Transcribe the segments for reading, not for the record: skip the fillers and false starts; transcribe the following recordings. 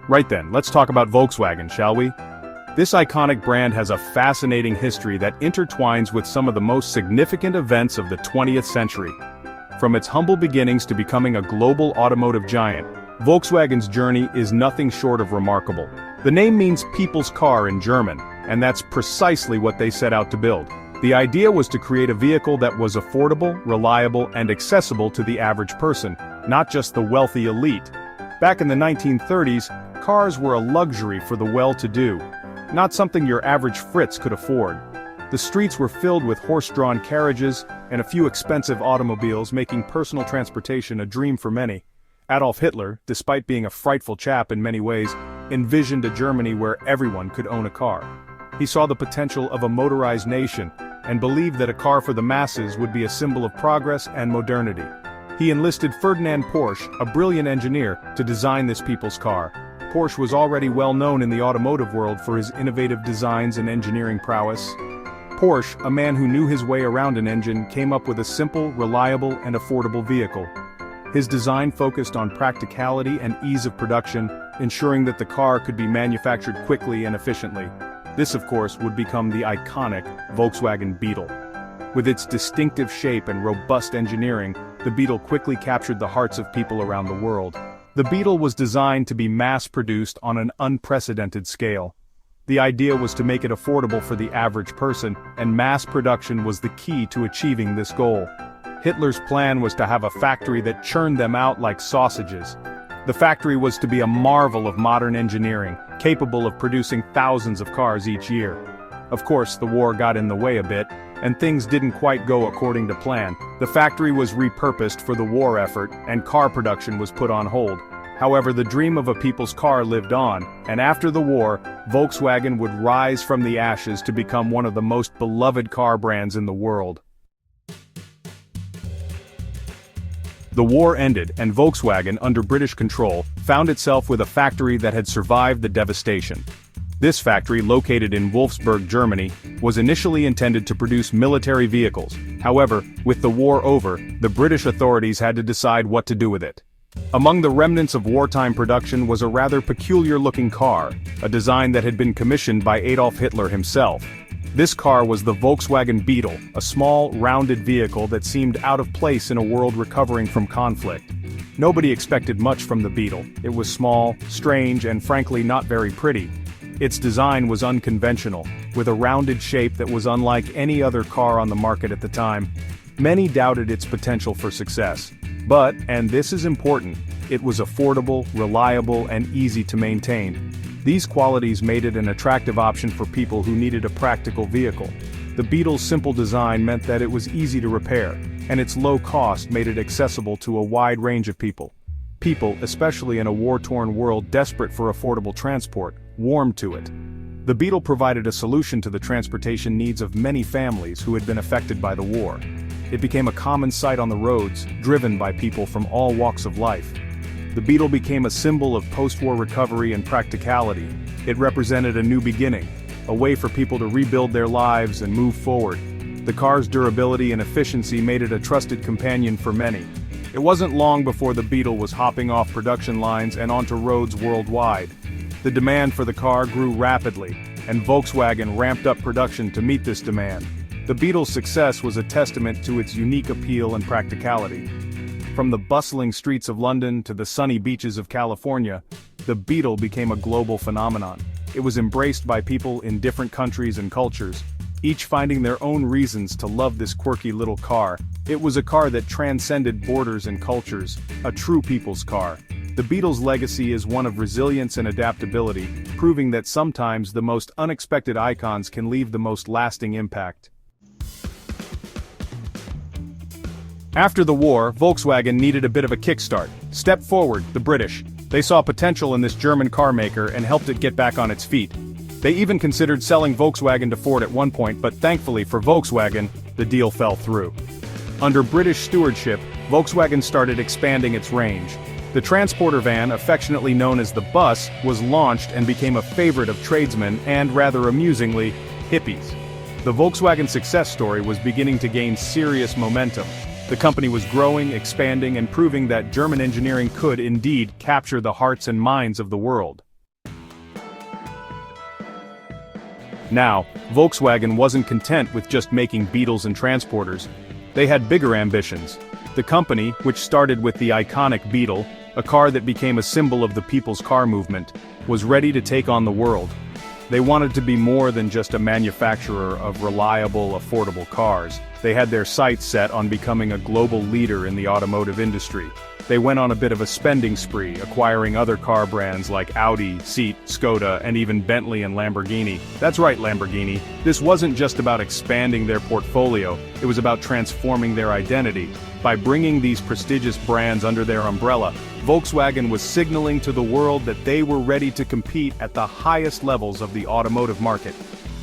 Right then, let's talk about Volkswagen, shall we? This iconic brand has a fascinating history that intertwines with some of the most significant events of the 20th century. From its humble beginnings to becoming a global automotive giant, Volkswagen's journey is nothing short of remarkable. The name means people's car in German, and that's precisely what they set out to build. The idea was to create a vehicle that was affordable, reliable, and accessible to the average person, not just the wealthy elite. Back in the 1930s, cars were a luxury for the well-to-do, not something your average Fritz could afford. The streets were filled with horse-drawn carriages and a few expensive automobiles, making personal transportation a dream for many. Adolf Hitler, despite being a frightful chap in many ways, envisioned a Germany where everyone could own a car. He saw the potential of a motorized nation, and believed that a car for the masses would be a symbol of progress and modernity. He enlisted Ferdinand Porsche, a brilliant engineer, to design this people's car. Porsche was already well known in the automotive world for his innovative designs and engineering prowess. Porsche, a man who knew his way around an engine, came up with a simple, reliable, and affordable vehicle. His design focused on practicality and ease of production, ensuring that the car could be manufactured quickly and efficiently. This, of course, would become the iconic Volkswagen Beetle. With its distinctive shape and robust engineering, the Beetle quickly captured the hearts of people around the world. The Beetle was designed to be mass-produced on an unprecedented scale. The idea was to make it affordable for the average person, and mass production was the key to achieving this goal. Hitler's plan was to have a factory that churned them out like sausages. The factory was to be a marvel of modern engineering, capable of producing thousands of cars each year. Of course, the war got in the way a bit, and things didn't quite go according to plan. The factory was repurposed for the war effort, and car production was put on hold. However, the dream of a people's car lived on, and after the war, Volkswagen would rise from the ashes to become one of the most beloved car brands in the world. The war ended, and Volkswagen, under British control, found itself with a factory that had survived the devastation. This factory, located in Wolfsburg, Germany, was initially intended to produce military vehicles. However, with the war over, the British authorities had to decide what to do with it. Among the remnants of wartime production was a rather peculiar-looking car, a design that had been commissioned by Adolf Hitler himself. This car was the Volkswagen Beetle, a small, rounded vehicle that seemed out of place in a world recovering from conflict. Nobody expected much from the Beetle. It was small, strange, and frankly not very pretty. Its design was unconventional, with a rounded shape that was unlike any other car on the market at the time. Many doubted its potential for success. But, and this is important, it was affordable, reliable, and easy to maintain. These qualities made it an attractive option for people who needed a practical vehicle. The Beetle's simple design meant that it was easy to repair, and its low cost made it accessible to a wide range of people. People, especially in a war-torn world desperate for affordable transport, warmed to it. The Beetle provided a solution to the transportation needs of many families who had been affected by the war. It became a common sight on the roads, driven by people from all walks of life. The Beetle became a symbol of post-war recovery and practicality. It represented a new beginning, a way for people to rebuild their lives and move forward. The car's durability and efficiency made it a trusted companion for many. It wasn't long before the Beetle was hopping off production lines and onto roads worldwide. The demand for the car grew rapidly, and Volkswagen ramped up production to meet this demand. The Beetle's success was a testament to its unique appeal and practicality. From the bustling streets of London to the sunny beaches of California, the Beetle became a global phenomenon. It was embraced by people in different countries and cultures, each finding their own reasons to love this quirky little car. It was a car that transcended borders and cultures, a true people's car. The Beetle's legacy is one of resilience and adaptability, proving that sometimes the most unexpected icons can leave the most lasting impact. After the war, Volkswagen needed a bit of a kickstart. Step forward, the British. They saw potential in this German car maker and helped it get back on its feet. They even considered selling Volkswagen to Ford at one point, but thankfully for Volkswagen, the deal fell through. Under British stewardship, Volkswagen started expanding its range. The transporter van, affectionately known as the bus, was launched and became a favorite of tradesmen and, rather amusingly, hippies. The Volkswagen success story was beginning to gain serious momentum. The company was growing, expanding, and proving that German engineering could indeed capture the hearts and minds of the world. Now, Volkswagen wasn't content with just making Beetles and transporters. They had bigger ambitions. The company, which started with the iconic Beetle, a car that became a symbol of the people's car movement, was ready to take on the world. They wanted to be more than just a manufacturer of reliable, affordable cars. They had their sights set on becoming a global leader in the automotive industry. They went on a bit of a spending spree, acquiring other car brands like Audi, Seat, Skoda, and even Bentley and Lamborghini. That's right, Lamborghini. This wasn't just about expanding their portfolio, it was about transforming their identity. By bringing these prestigious brands under their umbrella, Volkswagen was signaling to the world that they were ready to compete at the highest levels of the automotive market.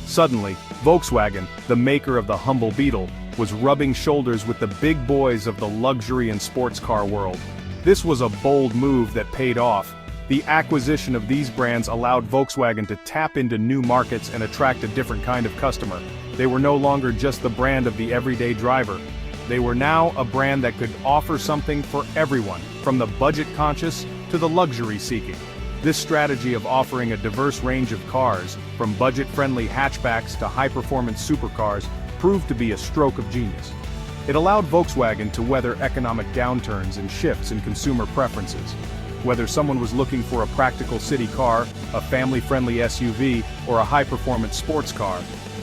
Suddenly, Volkswagen, the maker of the humble Beetle, was rubbing shoulders with the big boys of the luxury and sports car world. This was a bold move that paid off. The acquisition of these brands allowed Volkswagen to tap into new markets and attract a different kind of customer. They were no longer just the brand of the everyday driver. They were now a brand that could offer something for everyone, from the budget-conscious to the luxury-seeking. This strategy of offering a diverse range of cars, from budget-friendly hatchbacks to high-performance supercars, proved to be a stroke of genius. It allowed Volkswagen to weather economic downturns and shifts in consumer preferences. Whether someone was looking for a practical city car, a family-friendly SUV, or a high-performance sports car,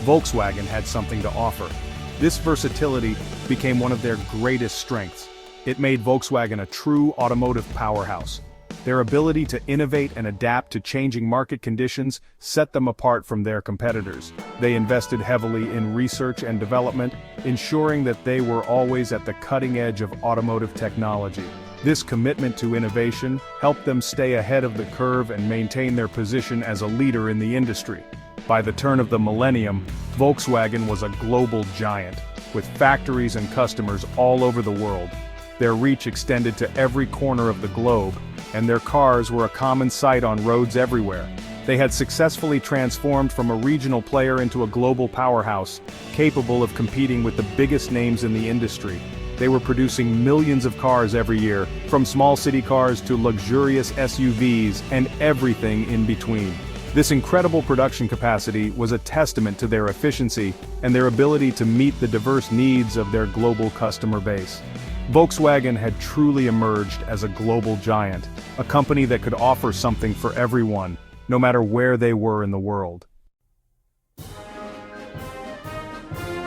Volkswagen had something to offer. This versatility became one of their greatest strengths. It made Volkswagen a true automotive powerhouse. Their ability to innovate and adapt to changing market conditions set them apart from their competitors. They invested heavily in research and development, ensuring that they were always at the cutting edge of automotive technology. This commitment to innovation helped them stay ahead of the curve and maintain their position as a leader in the industry. By the turn of the millennium, Volkswagen was a global giant, with factories and customers all over the world. Their reach extended to every corner of the globe, and their cars were a common sight on roads everywhere. They had successfully transformed from a regional player into a global powerhouse, capable of competing with the biggest names in the industry. They were producing millions of cars every year, from small city cars to luxurious SUVs and everything in between. This incredible production capacity was a testament to their efficiency and their ability to meet the diverse needs of their global customer base. Volkswagen had truly emerged as a global giant, a company that could offer something for everyone, no matter where they were in the world.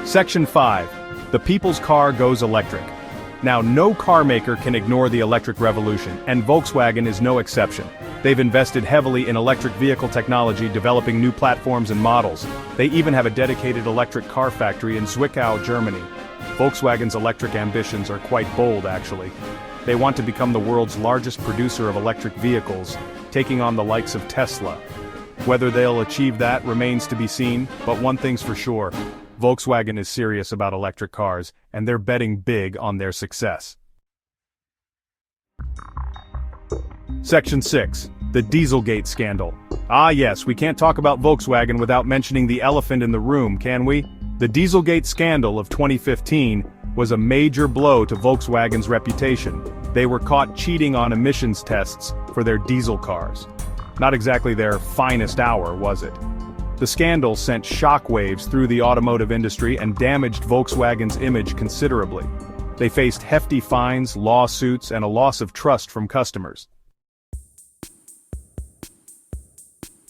Section 5. The people's car goes electric. Now, no car maker can ignore the electric revolution, and Volkswagen is no exception. They've invested heavily in electric vehicle technology, developing new platforms and models. They even have a dedicated electric car factory in Zwickau, Germany. Volkswagen's electric ambitions are quite bold, actually. They want to become the world's largest producer of electric vehicles, taking on the likes of Tesla. Whether they'll achieve that remains to be seen, but one thing's for sure: Volkswagen is serious about electric cars, and they're betting big on their success. Section 6. The Dieselgate Scandal. Ah yes, we can't talk about Volkswagen without mentioning the elephant in the room, can we? The Dieselgate scandal of 2015 was a major blow to Volkswagen's reputation. They were caught cheating on emissions tests for their diesel cars. Not exactly their finest hour, was it? The scandal sent shockwaves through the automotive industry and damaged Volkswagen's image considerably. They faced hefty fines, lawsuits, and a loss of trust from customers.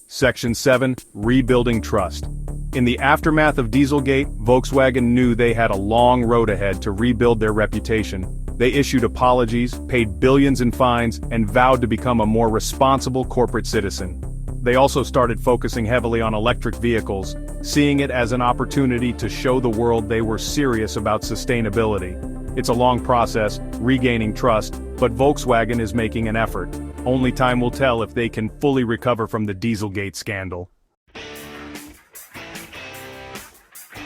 Section 7. Rebuilding trust. In the aftermath of Dieselgate, Volkswagen knew they had a long road ahead to rebuild their reputation. They issued apologies, paid billions in fines, and vowed to become a more responsible corporate citizen. They also started focusing heavily on electric vehicles, seeing it as an opportunity to show the world they were serious about sustainability. It's a long process, regaining trust, but Volkswagen is making an effort. Only time will tell if they can fully recover from the Dieselgate scandal.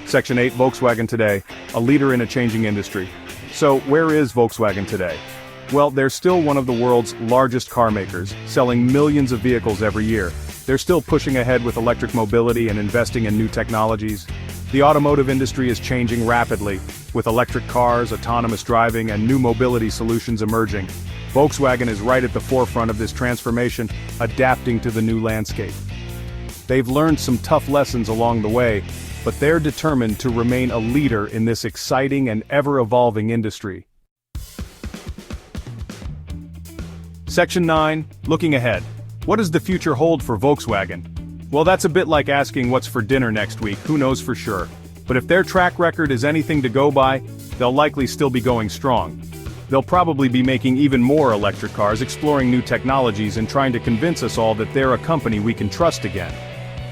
Section 8. Volkswagen today, a leader in a changing industry. So, where is Volkswagen today? Well, they're still one of the world's largest car makers, selling millions of vehicles every year. They're still pushing ahead with electric mobility and investing in new technologies. The automotive industry is changing rapidly, with electric cars, autonomous driving, and new mobility solutions emerging. Volkswagen is right at the forefront of this transformation, adapting to the new landscape. They've learned some tough lessons along the way, but they're determined to remain a leader in this exciting and ever-evolving industry. Section 9, looking ahead. What does the future hold for Volkswagen? Well, that's a bit like asking what's for dinner next week, who knows for sure. But if their track record is anything to go by, they'll likely still be going strong. They'll probably be making even more electric cars, exploring new technologies and trying to convince us all that they're a company we can trust again.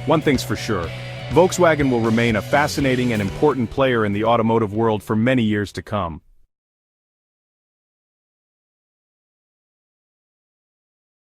One thing's for sure, Volkswagen will remain a fascinating and important player in the automotive world for many years to come.